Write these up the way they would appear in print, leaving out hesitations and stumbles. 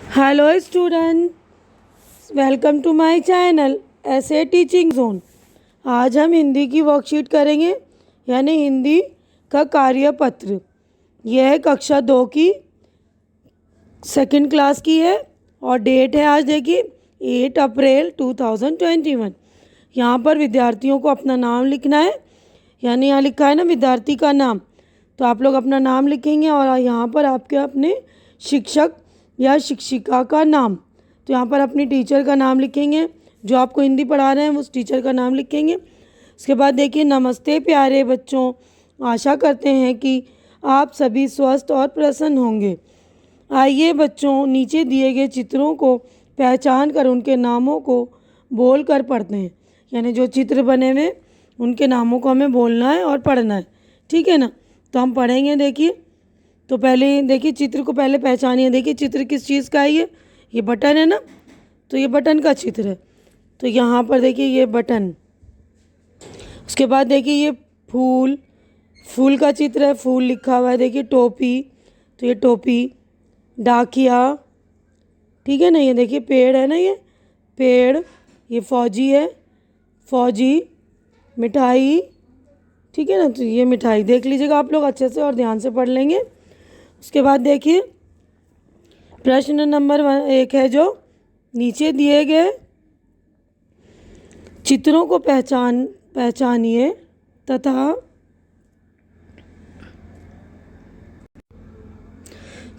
Hello student, welcome to my channel ऐसे teaching zone. आज हम हिंदी की वर्कशीट करेंगे, यानी हिंदी का कार्यपत्र। यह है कक्षा 2 की सेकंड क्लास की है और डेट है आज देखिए 8 अप्रैल 2021। यहाँ पर विद्यार्थियों को अपना नाम लिखना है, यानी यहाँ लिखा है ना विद्यार्थी का नाम, तो आप लोग अपना नाम लिखेंगे और यहाँ पर आपके अपने शिक्षक या शिक्षिका का नाम, तो यहाँ पर अपनी टीचर का नाम लिखेंगे, जो आपको हिंदी पढ़ा रहे हैं उस टीचर का नाम लिखेंगे। उसके बाद देखिए, नमस्ते प्यारे बच्चों, आशा करते हैं कि आप सभी स्वस्थ और प्रसन्न होंगे। आइए बच्चों, नीचे दिए गए चित्रों को पहचान कर उनके नामों को बोल कर पढ़ते हैं, यानी जो चित्र बने हुए उनके नामों को हमें बोलना है और पढ़ना है, ठीक है ना। तो हम पढ़ेंगे। देखिए, तो पहले देखिए चित्र को पहले पहचानिए। देखिए चित्र किस चीज़ का है, ये बटन है ना, तो ये बटन का चित्र है। तो यहाँ पर देखिए ये बटन। उसके बाद देखिए ये फूल का चित्र है, फूल लिखा हुआ है। देखिए टोपी, तो ये टोपी। डाकिया, ठीक है ना। ये देखिए पेड़ है ना, ये पेड़। ये फौजी है, फौजी। मिठाई, ठीक है ना, तो ये मिठाई। देख लीजिएगा आप लोग अच्छे से और ध्यान से पढ़ लेंगे। उसके बाद देखिए प्रश्न नंबर 1 है, जो नीचे दिए गए चित्रों को पहचानिए तथा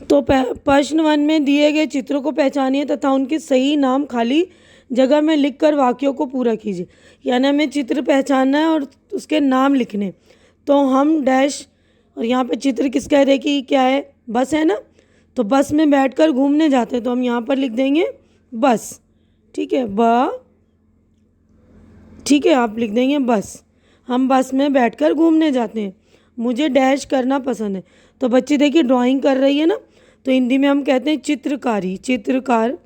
तो प्रश्न 1 में दिए गए चित्रों को पहचानिए तथा उनके सही नाम खाली जगह में लिखकर वाक्यों को पूरा कीजिए। यानी हमें चित्र पहचानना है और उसके नाम लिखने। तो हम डैश, और यहाँ पे चित्र किसका है, देखिए क्या है, बस है ना। तो बस में बैठकर घूमने जाते हैं, तो हम यहाँ पर लिख देंगे बस, ठीक है, ठीक है, आप लिख देंगे बस। हम बस में बैठकर घूमने जाते हैं। मुझे डैश करना पसंद है। तो बच्ची देखिए ड्राइंग कर रही है ना, तो हिंदी में हम कहते हैं चित्रकारी, चित्रकारी।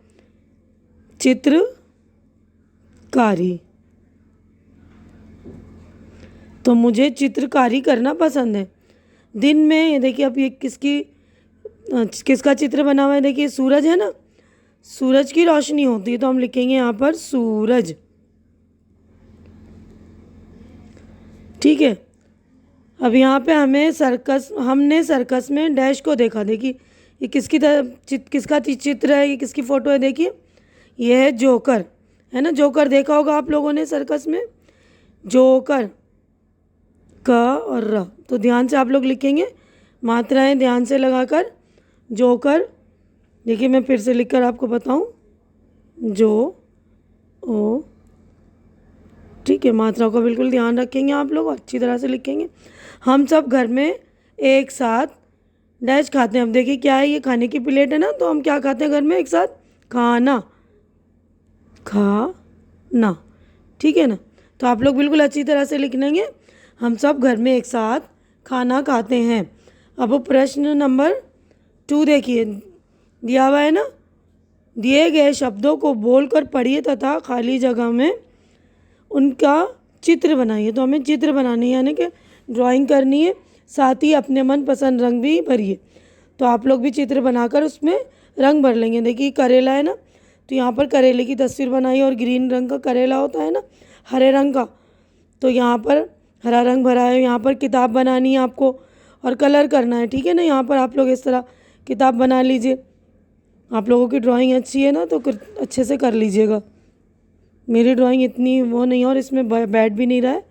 तो मुझे चित्रकारी करना पसंद है। दिन में ये देखिए, अब ये किसका चित्र बना हुआ है, देखिए सूरज है ना, सूरज की रोशनी होती है, तो हम लिखेंगे यहाँ पर सूरज, ठीक है। अब यहाँ पे हमने सर्कस में डैश को देखा। देखिए ये किसका चित्र है, ये किसकी फ़ोटो है, देखिए ये है जोकर, है ना। जोकर देखा होगा आप लोगों ने सर्कस में, जोकर, क और र। तो ध्यान से आप लोग लिखेंगे, मात्राएं ध्यान से लगाकर। जोकर, देखिए मैं फिर से लिखकर आपको बताऊं, ओ, ठीक है। मात्राओं का बिल्कुल ध्यान रखेंगे आप लोग, अच्छी तरह से लिखेंगे। हम सब घर में एक साथ डैश खाते हैं। अब देखिए क्या है, ये खाने की प्लेट है ना, तो हम क्या खाते हैं घर में एक साथ, खाना, ठीक है ना। तो आप लोग बिल्कुल अच्छी तरह से लिख लेंगे, हम सब घर में एक साथ खाना खाते हैं। अब प्रश्न नंबर 2 देखिए, दिया हुआ है ना, दिए गए शब्दों को बोलकर पढ़िए तथा खाली जगह में उनका चित्र बनाइए। तो हमें चित्र बनानी है, यानी कि ड्राइंग करनी है, साथ ही अपने मनपसंद रंग भी भरिए। तो आप लोग भी चित्र बनाकर उसमें रंग भर लेंगे। देखिए करेला है ना, तो यहाँ पर करेले की तस्वीर बनाई, और ग्रीन रंग का करेला होता है ना, हरे रंग का, तो यहाँ पर हरा रंग भरा है। यहाँ पर किताब बनानी है आपको और कलर करना है, ठीक है ना। यहाँ पर आप लोग इस तरह किताब बना लीजिए। आप लोगों की ड्राइंग अच्छी है ना, तो अच्छे से कर लीजिएगा। मेरी ड्राइंग इतनी वो नहीं है और इसमें बैठ भी नहीं रहा है।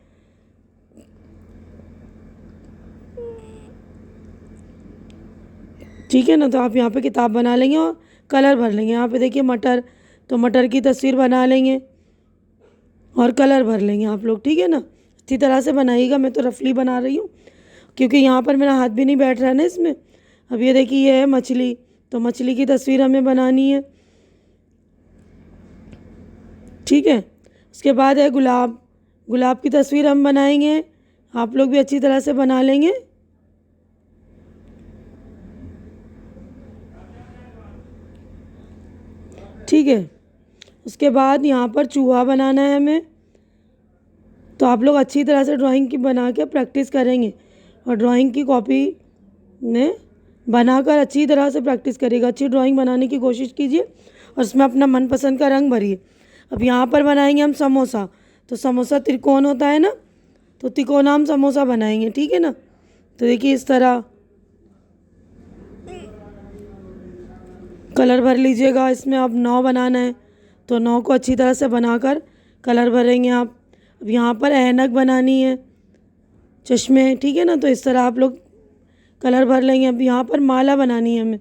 ठीक है ना, तो आप यहाँ पे किताब बना लेंगे और कलर भर लेंगे। यहाँ पे देखिए मटर, तो मटर की तस्वीर बना लेंगे और कलर भर लेंगे आप लोग, ठीक है ना। अच्छी तरह से बनाइएगा, मैं तो रफली बना रही हूँ क्योंकि यहाँ पर मेरा हाथ भी नहीं बैठ रहा है ना इसमें। अब ये देखिए ये है मछली, तो मछली की तस्वीर हमें बनानी है, ठीक है। उसके बाद है गुलाब की तस्वीर हम बनाएंगे, आप लोग भी अच्छी तरह से बना लेंगे, ठीक है। उसके बाद यहाँ पर चूहा बनाना है हमें, तो आप लोग अच्छी तरह से ड्राइंग की बना के प्रैक्टिस करेंगे और ड्राइंग की कॉपी में बनाकर अच्छी तरह से प्रैक्टिस करिएगा, अच्छी ड्राइंग बनाने की कोशिश कीजिए और उसमें अपना मनपसंद का रंग भरिए। अब यहाँ पर बनाएंगे हम समोसा, तो समोसा त्रिकोण होता है ना, तो तिकोना हम समोसा बनाएंगे, ठीक है ना। तो देखिए इस तरह कलर भर लीजिएगा। इसमें अब 9 बनाना है, तो 9 को अच्छी तरह से बनाकर कलर भरेंगे आप। अब यहाँ पर ऐनक बनानी है, चश्मे, ठीक है ना, तो इस तरह आप लोग कलर भर लेंगे। अब यहाँ पर माला बनानी है हमें,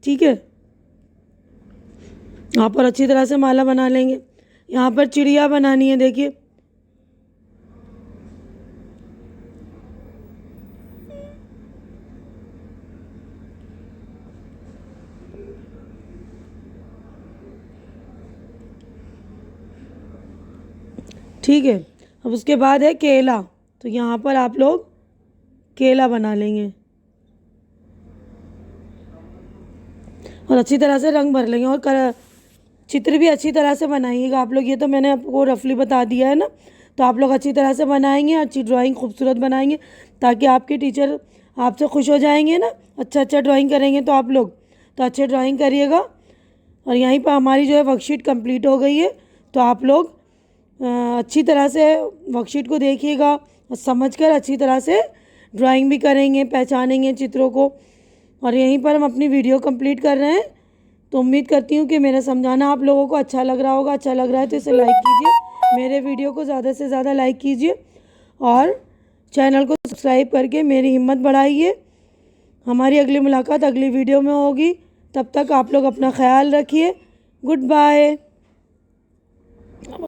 ठीक है, यहाँ पर अच्छी तरह से माला बना लेंगे। यहाँ पर चिड़िया बनानी है, देखिए ठीक है। अब उसके बाद है केला, तो यहाँ पर आप लोग केला बना लेंगे और अच्छी तरह से रंग भर लेंगे। और चित्र भी अच्छी तरह से बनाइएगा आप लोग, ये तो मैंने आपको रफली बता दिया है ना, तो आप लोग अच्छी तरह से बनाएंगे, अच्छी ड्राइंग खूबसूरत बनाएंगे, ताकि आपके टीचर आपसे खुश हो जाएंगे ना। अच्छा ड्राइंग करेंगे तो आप लोग, तो अच्छे ड्राइंग करिएगा। और यहीं पर हमारी जो है वर्कशीट कंप्लीट हो गई है, तो आप लोग अच्छी तरह से वर्कशीट को देखिएगा और समझकर अच्छी तरह से ड्राइंग भी करेंगे, पहचानेंगे चित्रों को। और यहीं पर हम अपनी वीडियो कंप्लीट कर रहे हैं। तो उम्मीद करती हूँ कि मेरा समझाना आप लोगों को अच्छा लग रहा होगा। अच्छा लग रहा है तो इसे लाइक कीजिए, मेरे वीडियो को ज़्यादा से ज़्यादा लाइक कीजिए और चैनल को सब्सक्राइब करके मेरी हिम्मत बढ़ाइए। हमारी अगली मुलाकात अगली वीडियो में होगी, तब तक आप लोग अपना ख्याल रखिए। Good bye.